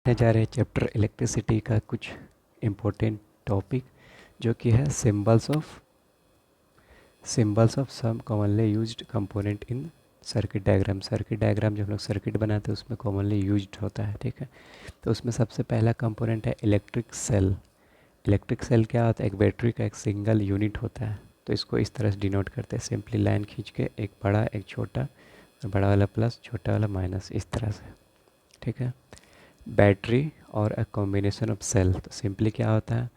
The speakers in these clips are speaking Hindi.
पढ़ने जा रहे हैं चैप्टर इलेक्ट्रिसिटी का कुछ इम्पोर्टेंट टॉपिक जो कि है symbols of some commonly used component in circuit diagram जब हम लोग सर्किट बनाते हैं उसमें कॉमनली यूज्ड होता है। ठीक है, तो उसमें सबसे पहला कंपोनेंट है इलेक्ट्रिक सेल। इलेक्ट्रिक सेल क्या होता है? एक बैटरी का एक सिंगल यूनिट होता है। तो इसको इस तरह से डिनोट करते हैं, सिंपली लाइन खींच के एक बड़ा एक छोटा, और बड़ा वाला प्लस छोटा वाला माइनस, इस तरह से। ठीक है, बैटरी और अ कॉम्बिनेशन ऑफ सेल, तो सिंपली क्या होता है,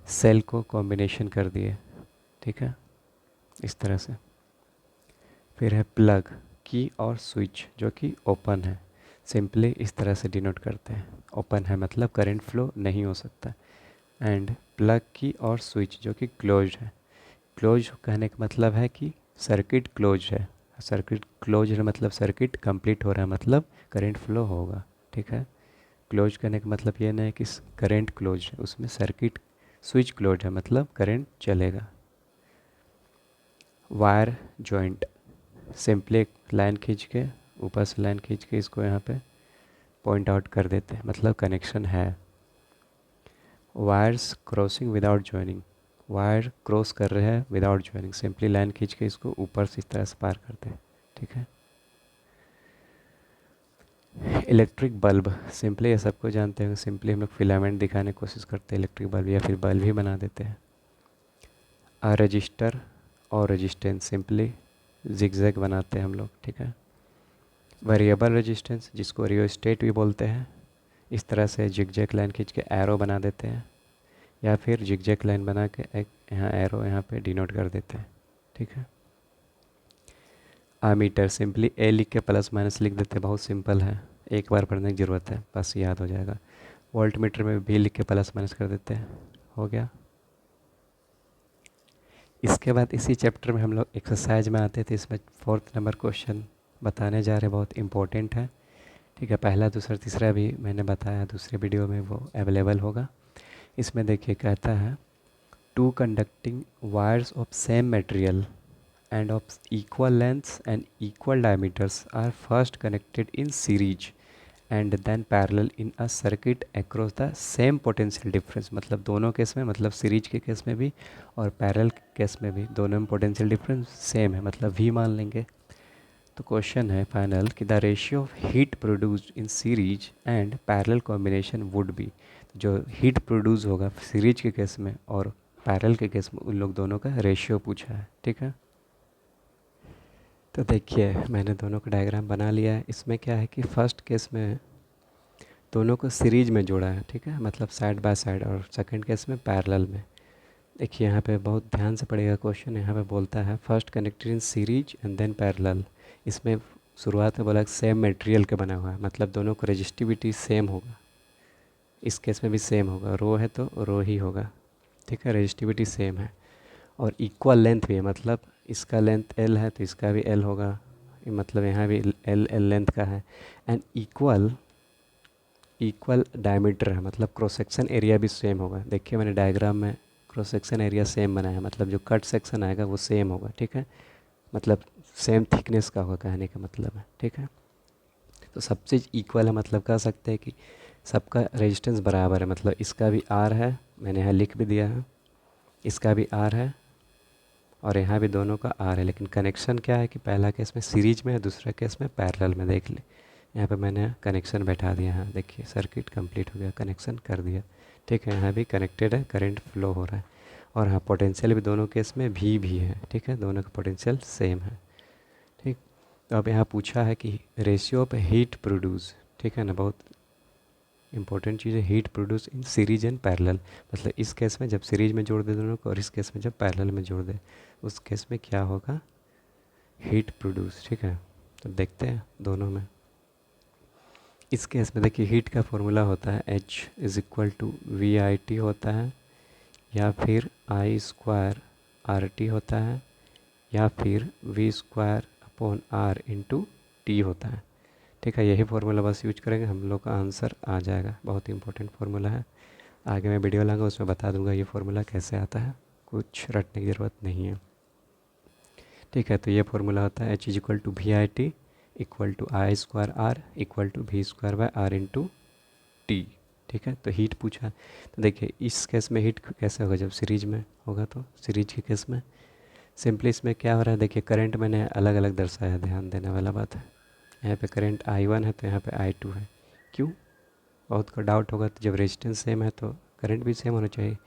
सेल को कॉम्बिनेशन कर दिए। ठीक है, इस तरह से। फिर है प्लग, की और स्विच जो कि ओपन है, सिंपली इस तरह से डिनोट करते हैं। ओपन है मतलब करंट फ्लो नहीं हो सकता। एंड प्लग की और स्विच जो कि क्लोज है। क्लोज कहने का मतलब है कि सर्किट क्लोज है। सर्किट क्लोज है मतलब सर्किट कंप्लीट हो रहा है, मतलब करंट फ्लो होगा। ठीक है, क्लोज करने का मतलब ये नहीं है कि करंट क्लोज है, उसमें सर्किट स्विच क्लोज है मतलब करंट चलेगा। वायर जॉइंट, सिंपली एक लाइन खींच के, ऊपर से लाइन खींच के इसको यहाँ पे पॉइंट आउट कर देते हैं, मतलब कनेक्शन है। Wires crossing without joining, wire cross कर रहे हैं विदाउट जॉइनिंग, सिंपली लाइन खींच के इसको ऊपर से इस तरह से पार करते हैं। ठीक है, इलेक्ट्रिक बल्ब, सिंपली ये सबको जानते हैं, सिंपली हम लोग फिलामेंट दिखाने की कोशिश करते हैं इलेक्ट्रिक बल्ब, या फिर बल्ब ही बना देते हैं। रजिस्टर और रेजिस्टेंस, सिंपली जिगजैग बनाते हैं हम लोग। ठीक है, वेरिएबल रेजिस्टेंस जिसको रियोस्टेट भी बोलते हैं, इस तरह से जिगजैग लाइन खींच के एरो बना देते हैं, या फिर जिगजैग लाइन बना के एक यहाँ एरो यहाँ पे डिनोट कर देते हैं। ठीक है, आमीटर, सिंपली ए लिख के प्लस माइनस लिख देते हैं, बहुत सिंपल है, एक बार पढ़ने की ज़रूरत है, बस याद हो जाएगा। वोल्ट मीटर में भी लिख के प्लस माइनस कर देते हैं, हो गया। इसके बाद इसी चैप्टर में हम लोग एक्सरसाइज में आते थे, इसमें 4th नंबर क्वेश्चन बताने जा रहे हैं, बहुत इंपॉर्टेंट है। ठीक है, पहला दूसरा तीसरा भी मैंने बताया दूसरे वीडियो में, वो अवेलेबल होगा। इसमें देखिए कहता है, two conducting wires of same material and of equal lengths and equal diameters are first connected in series and then parallel in a circuit across the same potential difference, मतलब दोनों केस में, मतलब सीरीज के केस में भी और पैरेलल के केस में भी दोनों में पोटेंशियल डिफरेंस सेम है, मतलब v मान लेंगे। तो क्वेश्चन है फाइनल कि the ratio of heat produced in series and parallel combination would be, जो हीट प्रोड्यूस होगा सीरीज के केस में और पैरेलल के केस में, उन लोग दोनों का रेशियो पूछा है। ठीक है, तो देखिए मैंने दोनों का डायग्राम बना लिया है। इसमें क्या है कि फर्स्ट केस में दोनों को सीरीज में जोड़ा है, ठीक है, मतलब साइड बाय साइड, और सेकंड केस में पैरेलल में। देखिए यहाँ पे बहुत ध्यान से पढ़िएगा क्वेश्चन, यहाँ पे बोलता है first connected in series and then parallel. इसमें शुरुआत में बोला सेम मटेरियल का बना हुआ है, मतलब दोनों को रेजिस्टिविटी सेम होगा, इस केस में भी सेम होगा, रो है तो रो ही होगा। ठीक है, रेजिस्टिविटी सेम है और इक्वल लेंथ भी है, मतलब इसका लेंथ एल है तो इसका भी एल होगा, मतलब यहाँ भी एल एल लेंथ का है। एंड इक्वल इक्वल डायमीटर है, मतलब क्रॉस सेक्शन एरिया भी सेम होगा। देखिए मैंने डायग्राम में क्रॉस सेक्शन एरिया सेम बनाया है, मतलब जो कट सेक्शन आएगा वो सेम होगा। ठीक है, मतलब सेम थिकनेस का होगा, कहने का मतलब है। ठीक है, तो सब चीज़ इक्वल है, मतलब कह सकते हैं कि सबका रेजिस्टेंस बराबर है, मतलब इसका भी आर है, मैंने यहाँ लिख भी दिया है, इसका भी आर है और यहाँ भी दोनों का आर है। लेकिन कनेक्शन क्या है कि पहला केस में सीरीज में है, दूसरा केस में पैरेलल में। देख ले यहाँ पे मैंने कनेक्शन बैठा दिया है, देखिए सर्किट कंप्लीट हो गया, कनेक्शन कर दिया। ठीक है, यहाँ भी कनेक्टेड है, करंट फ्लो हो रहा है। और हाँ, पोटेंशियल भी दोनों केस में भी है। ठीक है, दोनों का पोटेंशियल सेम है। ठीक, तो अब यहाँ पूछा है कि रेशियो ऑफ हीट प्रोड्यूस, ठीक है ना, बहुत इंपॉर्टेंट चीज़ है, heat produce in series and parallel. मतलब इस केस में जब सीरीज में जोड़ दे दोनों को, और इस केस में जब पैरेलल में जोड़ दे, उस केस में क्या होगा, हीट प्रोड्यूस। ठीक है, तो देखते हैं दोनों में। इस केस में देखिए हीट का फॉर्मूला होता है H=VIT होता है, या फिर I² RT होता है, या फिर V²/R/T होता है। ठीक है, यही फार्मूला बस यूज करेंगे, हम लोग का आंसर आ जाएगा। बहुत इंपॉर्टेंट फार्मूला है, आगे मैं वीडियो लाऊंगा उसमें बता दूंगा ये फार्मूला कैसे आता है, कुछ रटने की ज़रूरत नहीं है। ठीक है, तो ये फार्मूला होता है H=VIT = I² R = V² R/T। T. ठीक है, तो हीट पूछा है, तो देखिए इस केस में हीट कैसे होगा, जब सीरीज में होगा तो सीरीज के केस में सिंपली इसमें क्या हो रहा है, देखिए करंट मैंने अलग अलग दर्शाया, ध्यान देने वाला बात है। यहाँ पे करंट I1 है तो यहाँ पे I2 है। क्यों, बहुत का डाउट होगा, तो जब रेजिस्टेंस सेम है तो करंट भी सेम होना चाहिए।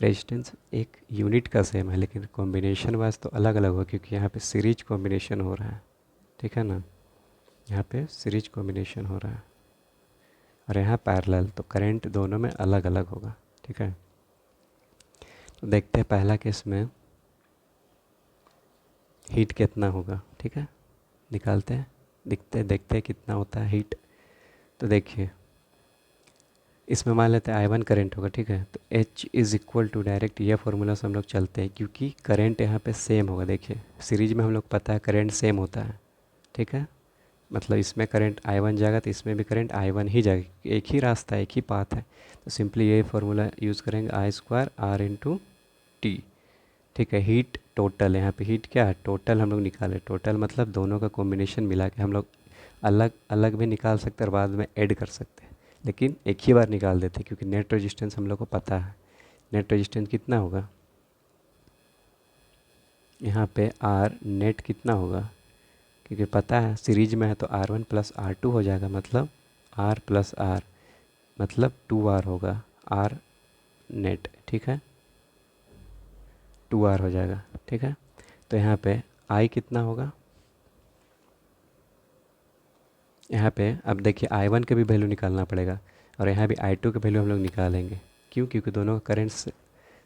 रेजिस्टेंस एक यूनिट का सेम है, लेकिन कॉम्बिनेशन वाइज तो अलग अलग हो, क्योंकि यहाँ पे सीरीज कॉम्बिनेशन हो रहा है। ठीक है ना, यहाँ पे सीरीज कॉम्बिनेशन हो रहा है और यहाँ पैरेलल, तो करंट दोनों में अलग अलग होगा। ठीक है, तो देखते हैं पहला केस में हीट कितना होगा। ठीक है, निकालते हैं, देखते हैं कितना होता है हीट। तो देखिए इसमें मान लेते हैं I1 करंट होगा। ठीक है, तो H is equal to, direct ये फार्मूला से हम लोग चलते हैं, क्योंकि करंट यहाँ पे सेम होगा। देखिए सीरीज में हम लोग पता है करंट सेम होता है। ठीक है, मतलब इसमें करंट I1 जाएगा तो इसमें भी करंट I1 ही जाएगा, एक ही रास्ता है, एक ही पाथ है। तो सिंपली ये फार्मूला यूज़ करेंगे, I square R into T. ठीक है, हीट टोटल, यहाँ पे हीट क्या है, टोटल हम लोग निकाले। टोटल मतलब दोनों का कॉम्बिनेशन मिला के हम लोग अलग अलग भी निकाल सकते हैं और बाद में ऐड कर सकते हैं, लेकिन एक ही बार निकाल देते हैं, क्योंकि नेट रेजिस्टेंस हम लोग को पता है। नेट रेजिस्टेंस कितना होगा, यहाँ पे आर नेट कितना होगा, क्योंकि पता है सीरीज में है, तो R1 प्लस R2 हो जाएगा, मतलब R प्लस R, मतलब 2R होगा, R नेट। ठीक है, 2R हो जाएगा। ठीक है, तो यहाँ पे I कितना होगा, यहाँ पे अब देखिए I1 के भी वैल्यू निकालना पड़ेगा और यहाँ भी I2 के वैल्यू हम लोग निकालेंगे। क्यों, क्योंकि दोनों का करंट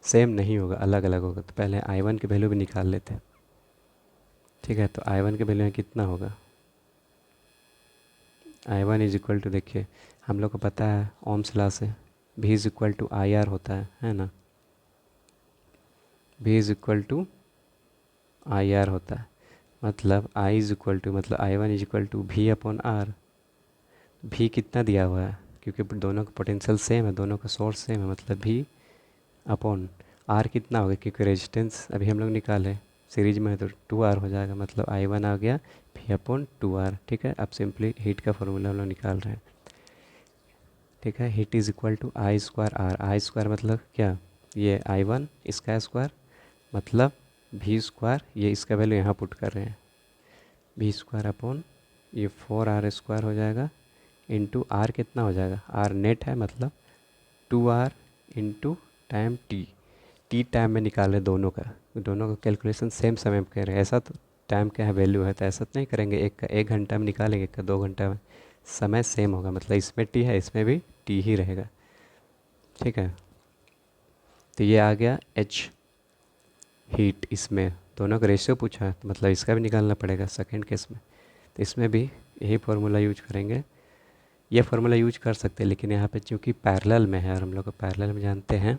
सेम नहीं होगा, अलग अलग होगा। तो पहले I1 के वैल्यू भी निकाल लेते हैं। ठीक है, तो I1 के वैल्यू कितना होगा, I1 इज इक्वल टू, देखिए हम लोग को पता है ओम्स लॉ से V is equal to IR होता है ना, V is equal to IR होता है, मतलब I इज इक्वल टू, मतलब I1 is equal to V upon R। V कितना दिया हुआ है, क्योंकि दोनों का पोटेंशियल सेम है, दोनों का सोर्स सेम है, मतलब V अपॉन R कितना होगा, क्योंकि रेजिस्टेंस अभी हम लोग निकाले सीरीज में है तो 2R हो जाएगा, मतलब I1 आ गया V अपॉन 2R। ठीक है, अब सिंपली हीट का फॉर्मूला हम लोग निकाल रहे हैं। ठीक है, heat is equal to I square R। I square मतलब क्या, ये I1 इसका स्क्वायर, मतलब V स्क्वायर, ये इसका वैल्यू यहाँ पुट कर रहे हैं, V स्क्वायर अपॉन ये 4R स्क्वायर हो जाएगा, इंटू R कितना हो जाएगा, R नेट है, मतलब 2R into time T time में निकाले दोनों का कैलकुलेशन सेम समय में कर रहे हैं। ऐसा तो टाइम क्या है, वैल्यू है, तो ऐसा तो नहीं करेंगे, एक का 1 घंटा में निकालेंगे, एक का 2 घंटा में, समय सेम होगा, मतलब इसमें टी है इसमें भी टी ही रहेगा। ठीक है, तो ये आ गया H हीट। इसमें दोनों का रेशियो पूछा है, तो मतलब इसका भी निकालना पड़ेगा सेकेंड केस में, तो इसमें भी यही फार्मूला यूज करेंगे। ये फार्मूला यूज कर सकते हैं, लेकिन यहाँ पे चूँकि पैरेलल में है और हम लोग को पैरेलल में जानते हैं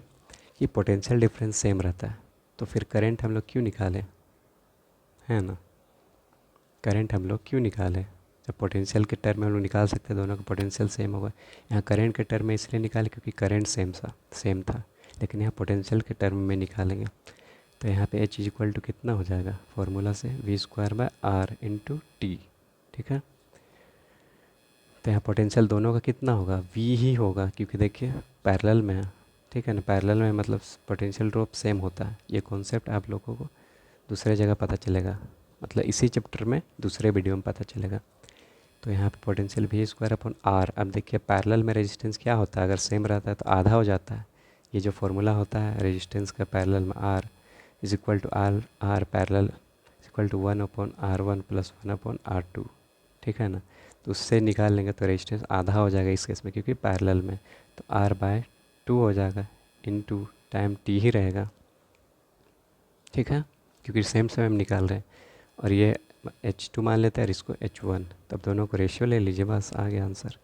कि पोटेंशियल डिफरेंस सेम रहता है, तो फिर करंट हम लोग क्यों निकालें, है ना, करंट हम लोग क्यों निकालें, जब पोटेंशियल के टर्म में हम लोग निकाल सकते हैं, दोनों का पोटेंशियल सेम होगा। यहाँ करंट के टर्म में इसलिए निकाले क्योंकि करंट सेम था, लेकिन यहाँ पोटेंशियल के टर्म में निकालेंगे, तो यहाँ पे H इज इक्वल टू कितना हो जाएगा, फार्मूला से V square by R into T. ठीक है, तो यहाँ पोटेंशियल दोनों का कितना होगा, V ही होगा, क्योंकि देखिए पैरेलल में है। ठीक है ना, पैरेलल में मतलब पोटेंशियल ड्रॉप सेम होता है। ये कॉन्सेप्ट आप लोगों को दूसरे जगह पता चलेगा, मतलब इसी चैप्टर में दूसरे वीडियो में पता चलेगा। तो यहाँ पे potential V square upon R। अब देखिए पैरेलल में रेजिस्टेंस क्या होता है, अगर सेम रहता है तो आधा हो जाता है। ये जो फॉर्मूला होता है रेजिस्टेंस का पैरेलल में, R is equal to R parallel is equal to 1/R1 plus 1/R2। ठीक है ना, तो उससे निकाल लेंगे तो रेजिस्टेंस आधा हो जाएगा इस केस में, क्योंकि पैरेलल में, तो R/2 हो जाएगा, इनटू टाइम t ही रहेगा। ठीक है, क्योंकि सेम समय हम निकाल रहे हैं, और ये H2 मान लेते हैं और इसको H1, तब दोनों को रेशियो ले लीजिए, बस आ गया आंसर,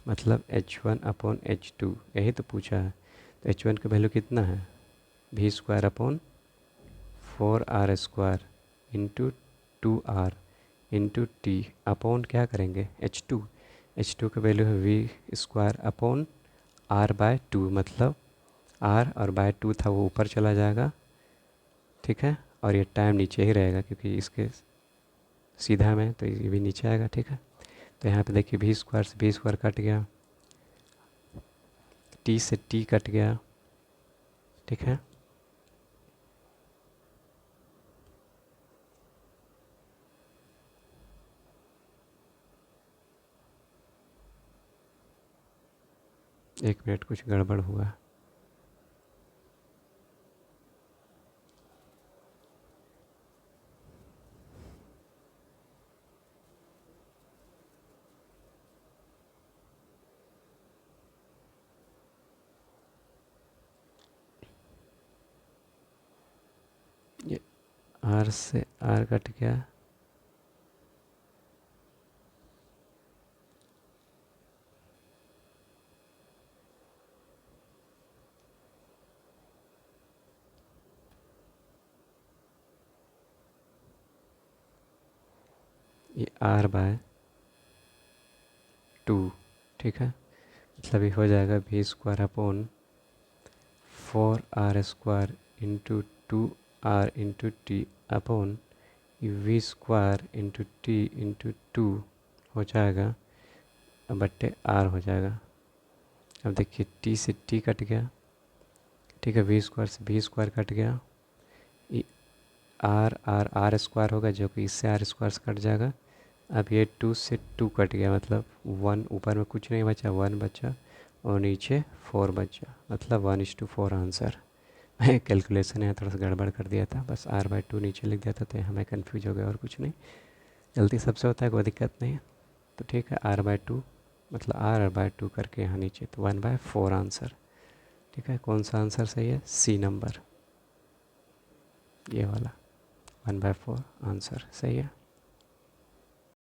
मतलब H1 अपॉन H2, यही तो पूछा है। तो H1 का वैल्यू कितना है, V square upon 4R square into 2R into T upon क्या करेंगे H2 का वैल्यू है V स्क्वायर अपॉन R/2, मतलब R और बाय 2 था वो ऊपर चला जाएगा। ठीक है, और ये टाइम नीचे ही रहेगा, क्योंकि इसके सीधा में तो ये भी नीचे आएगा। ठीक है, तो यहाँ पे देखिए V स्क्वायर से V स्क्वायर कट गया, टी से टी कट गया, ठीक है। एक मिनट, कुछ गड़बड़ हुआ। ये आर से आर कट गया, ये आर बाय 2, ठीक है। मतलब ये हो जाएगा V square upon 4r² into 2r/t upon V square into T into 2 हो जाएगा, बट्टे आर हो जाएगा। अब देखिए टी से टी कट गया, ठीक है, वी स्क्वायर से वी स्क्वायर कट गया, ये आर आर आर स्क्वायर होगा जो कि इससे आर स्क्वायर से कट जाएगा। अब ये 2 से 2 कट गया, मतलब 1, ऊपर में कुछ नहीं बचा, 1 बचा और नीचे 4 बचा, मतलब 1:4 आंसर। मैं कैलकुलेशन यहाँ थोड़ा सा गड़बड़ कर दिया था, बस r/2 नीचे लिख दिया था तो यहाँ मैं कन्फ्यूज हो गया और कुछ नहीं। गलती सबसे होता है, कोई दिक्कत नहीं है। तो ठीक है, r/2 मतलब r/2 करके यहाँ नीचे, तो 1/4 आंसर। ठीक है, कौन सा आंसर सही है? सी नंबर, ये वाला 1/4 आंसर सही है।